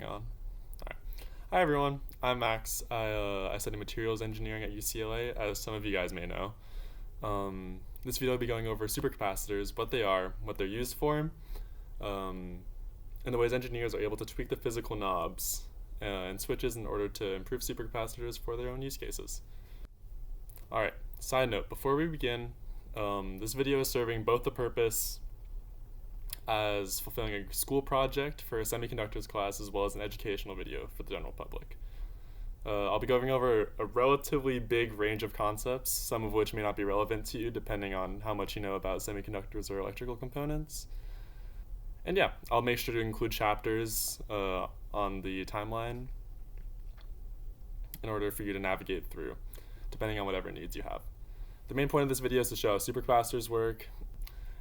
on. All right. Hi everyone, I'm Max. I study materials engineering at UCLA, as some of you guys may know. This video will be going over supercapacitors, what they are, what they're used for, and the ways engineers are able to tweak the physical knobs and switches in order to improve supercapacitors for their own use cases. Alright, side note, before we begin, this video is serving both the purpose as fulfilling a school project for a semiconductors class as well as an educational video for the general public. I'll be going over a relatively big range of concepts, some of which may not be relevant to you depending on how much you know about semiconductors or electrical components. And yeah, I'll make sure to include chapters on the timeline in order for you to navigate through, depending on whatever needs you have. The main point of this video is to show how supercapacitors work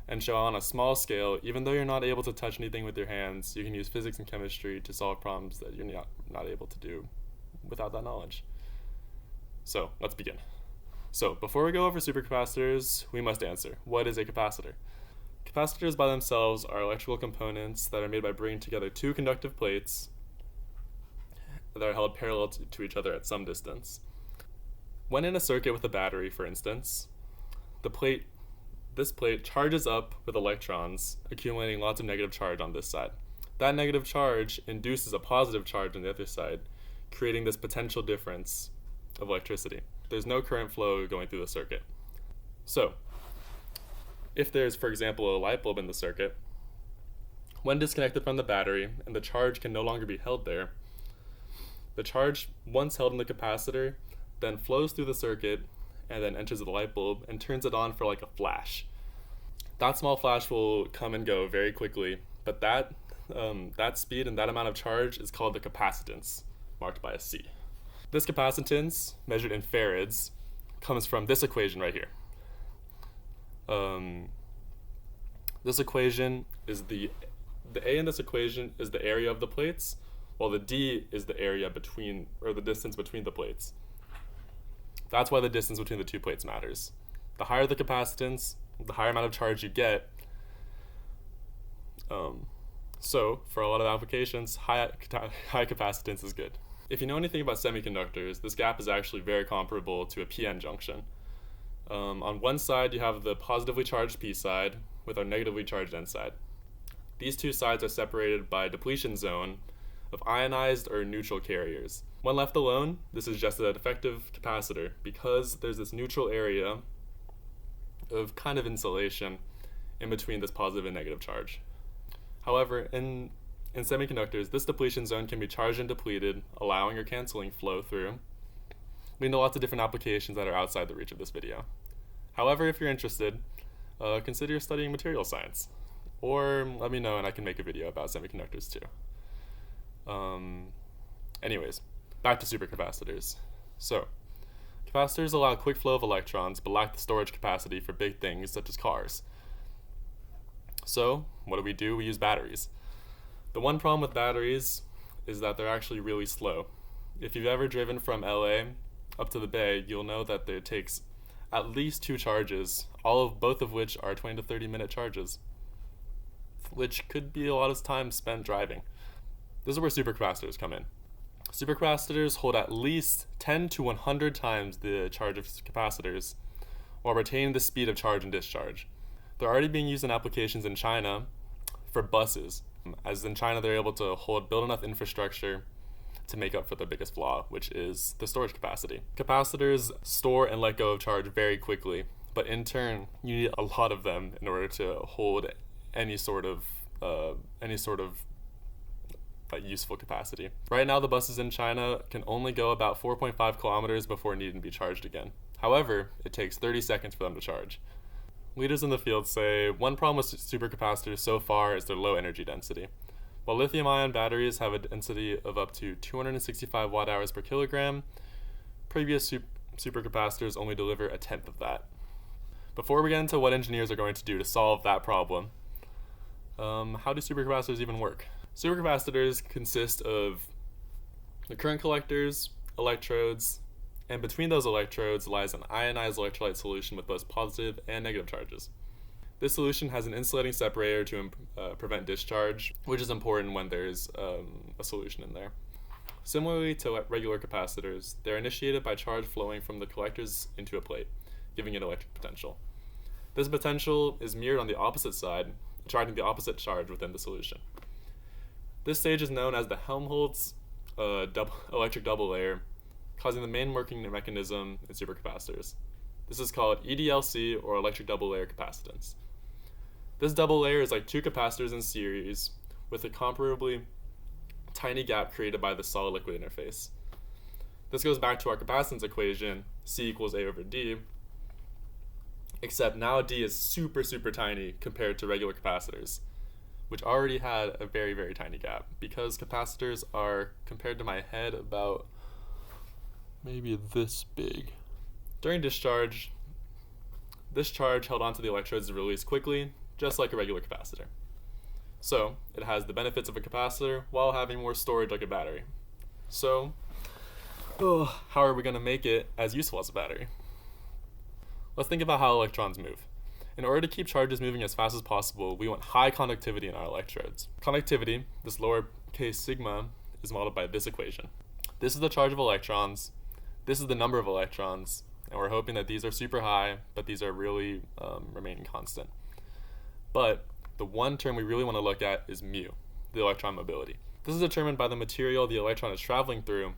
and show on a small scale, even though you're not able to touch anything with your hands, you can use physics and chemistry to solve problems that you're not able to do without that knowledge. So let's begin. So before we go over supercapacitors, we must answer, what is a capacitor? Capacitors by themselves are electrical components that are made by bringing together two conductive plates that are held parallel to each other at some distance. When in a circuit with a battery, for instance, this plate charges up with electrons, accumulating lots of negative charge on this side. That negative charge induces a positive charge on the other side, creating this potential difference of electricity. There's no current flow going through the circuit. So, if there's, for example, a light bulb in the circuit, when disconnected from the battery and the charge can no longer be held there, the charge, once held in the capacitor, then flows through the circuit and then enters the light bulb and turns it on for like a flash. That small flash will come and go very quickly, but that speed and that amount of charge is called the capacitance, marked by a C. This capacitance, measured in farads, comes from this equation right here. This equation is the A in this equation is the area of the plates, while the D is the area between, or the distance between the plates. That's why the distance between the two plates matters. The higher the capacitance, the higher amount of charge you get. So, for a lot of applications, high capacitance is good. If you know anything about semiconductors, this gap is actually very comparable to a p-n junction. On one side, you have the positively charged p side with our negatively charged n side. These two sides are separated by a depletion zone of ionized or neutral carriers. When left alone, this is just a defective capacitor because there's this neutral area of kind of insulation in between this positive and negative charge. However, in semiconductors, this depletion zone can be charged and depleted, allowing or canceling flow through, leading to lots of different applications that are outside the reach of this video. However, if you're interested, consider studying material science, or let me know and I can make a video about semiconductors too. Anyways, back to supercapacitors. So, capacitors allow quick flow of electrons, but lack the storage capacity for big things such as cars. So, what do? We use batteries. The one problem with batteries is that they're actually really slow. If you've ever driven from LA up to the Bay, you'll know that it takes at least 2 charges, both of which are 20 to 30 minute charges, which could be a lot of time spent driving. This is where supercapacitors come in. Supercapacitors hold at least 10 to 100 times the charge of capacitors while retaining the speed of charge and discharge. They're already being used in applications in China for buses, as in China they're able to build enough infrastructure to make up for the biggest flaw, which is the storage capacity. Capacitors store and let go of charge very quickly, but in turn, you need a lot of them in order to hold any sort of useful capacity. Right now, the buses in China can only go about 4.5 kilometers before needing to be charged again. However, it takes 30 seconds for them to charge. Leaders in the field say one problem with supercapacitors so far is their low energy density. While lithium-ion batteries have a density of up to 265 watt-hours per kilogram, previous supercapacitors only deliver a tenth of that. Before we get into what engineers are going to do to solve that problem, how do supercapacitors even work? Supercapacitors consist of the current collectors, electrodes, and between those electrodes lies an ionized electrolyte solution with both positive and negative charges. This solution has an insulating separator to prevent discharge, which is important when there's a a solution in there. Similarly to regular capacitors, they're initiated by charge flowing from the collectors into a plate, giving it electric potential. This potential is mirrored on the opposite side, attracting the opposite charge within the solution. This stage is known as the Helmholtz electric double layer, causing the main working mechanism in supercapacitors. This is called EDLC, or electric double layer capacitance. This double layer is like two capacitors in series with a comparably tiny gap created by the solid liquid interface. This goes back to our capacitance equation, C equals A over D, except now D is super tiny compared to regular capacitors, which already had a very tiny gap, because capacitors are, compared to my head, about maybe this big. During discharge, this charge held onto the electrodes is released quickly, just like a regular capacitor. So, it has the benefits of a capacitor while having more storage like a battery. So, how are we going to make it as useful as a battery? Let's think about how electrons move. In order to keep charges moving as fast as possible, we want high conductivity in our electrodes. Conductivity, this lowercase sigma, is modeled by this equation. This is the charge of electrons, this is the number of electrons, and we're hoping that these are super high, but these are really remaining constant. But the one term we really want to look at is mu, the electron mobility. This is determined by the material the electron is traveling through,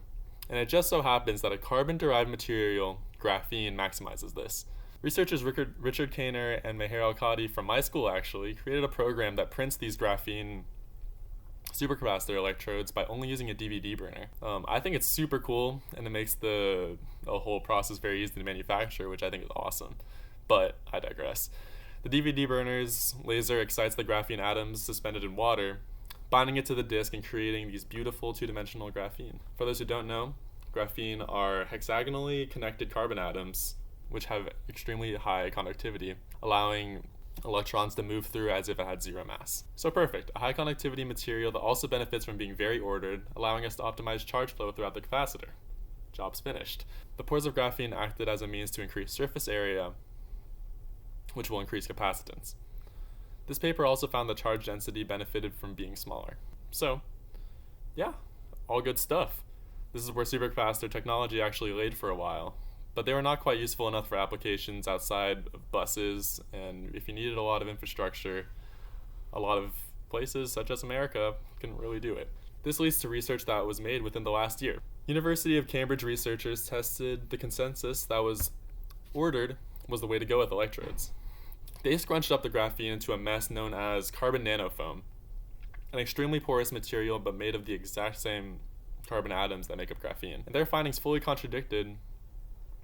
and it just so happens that a carbon-derived material, graphene, maximizes this. Researchers Richard Kainer and Meher Al-Qadi from my school actually created a program that prints these graphene supercapacitor electrodes by only using a DVD burner. I think it's super cool, and it makes the whole process very easy to manufacture, which I think is awesome. But I digress. The DVD burner's laser excites the graphene atoms suspended in water, binding it to the disc and creating these beautiful two-dimensional graphene. For those who don't know, graphene are hexagonally connected carbon atoms which have extremely high conductivity, allowing electrons to move through as if it had zero mass. So perfect, a high conductivity material that also benefits from being very ordered, allowing us to optimize charge flow throughout the capacitor. Job's finished. The pores of graphene acted as a means to increase surface area, which will increase capacitance. This paper also found that charge density benefited from being smaller. So, yeah, all good stuff. This is where supercapacitor technology actually laid for a while, but they were not quite useful enough for applications outside of buses, and if you needed a lot of infrastructure, a lot of places, such as America, couldn't really do it. This leads to research that was made within the last year. University of Cambridge researchers tested the consensus that was ordered was the way to go with electrodes. They scrunched up the graphene into a mess known as carbon nanofoam, an extremely porous material but made of the exact same carbon atoms that make up graphene. And their findings fully contradicted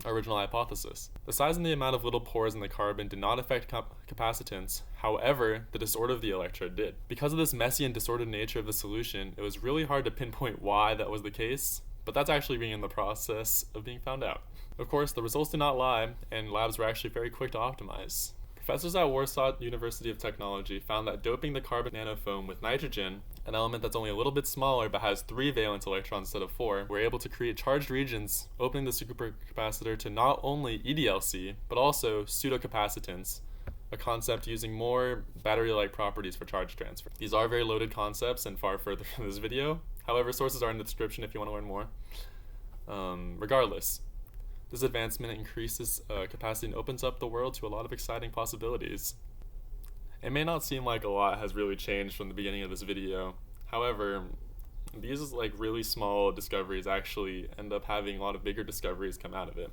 our original hypothesis. The size and the amount of little pores in the carbon did not affect capacitance, however, the disorder of the electrode did. Because of this messy and disordered nature of the solution, it was really hard to pinpoint why that was the case, but that's actually being in the process of being found out. Of course, the results did not lie, and labs were actually very quick to optimize. Professors at Warsaw University of Technology found that doping the carbon nanofoam with nitrogen, an element that's only a little bit smaller but has 3 valence electrons instead of 4, were able to create charged regions, opening the supercapacitor to not only EDLC, but also pseudocapacitance, a concept using more battery-like properties for charge transfer. These are very loaded concepts and far further from this video. However, sources are in the description if you want to learn more. Regardless, this advancement increases capacity and opens up the world to a lot of exciting possibilities. It may not seem like a lot has really changed from the beginning of this video. However, these really small discoveries actually end up having a lot of bigger discoveries come out of it.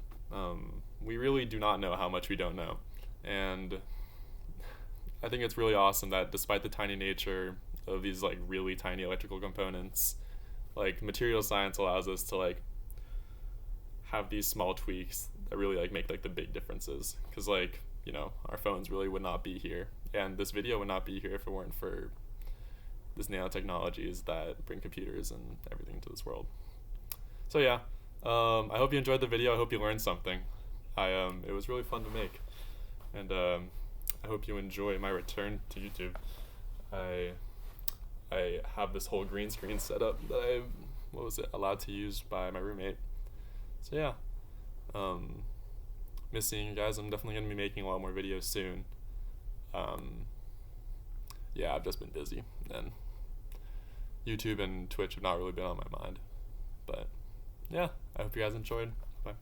We really do not know how much we don't know. And I think it's really awesome that despite the tiny nature of these really tiny electrical components, material science allows us to have these small tweaks that really make the big differences. Because our phones really would not be here, and this video would not be here if it weren't for this nanotechnologies that bring computers and everything to this world. So yeah, I hope you enjoyed the video. I hope you learned something. It was really fun to make, and I hope you enjoy my return to YouTube. I have this whole green screen set up that I allowed to use by my roommate. So yeah, miss seeing you guys. I'm definitely going to be making a lot more videos soon. Yeah, I've just been busy, and YouTube and Twitch have not really been on my mind. But yeah, I hope you guys enjoyed. Bye.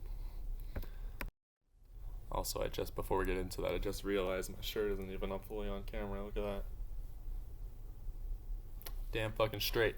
Also, before we get into that, I just realized my shirt isn't even up fully on camera. Look at that. Damn fucking straight.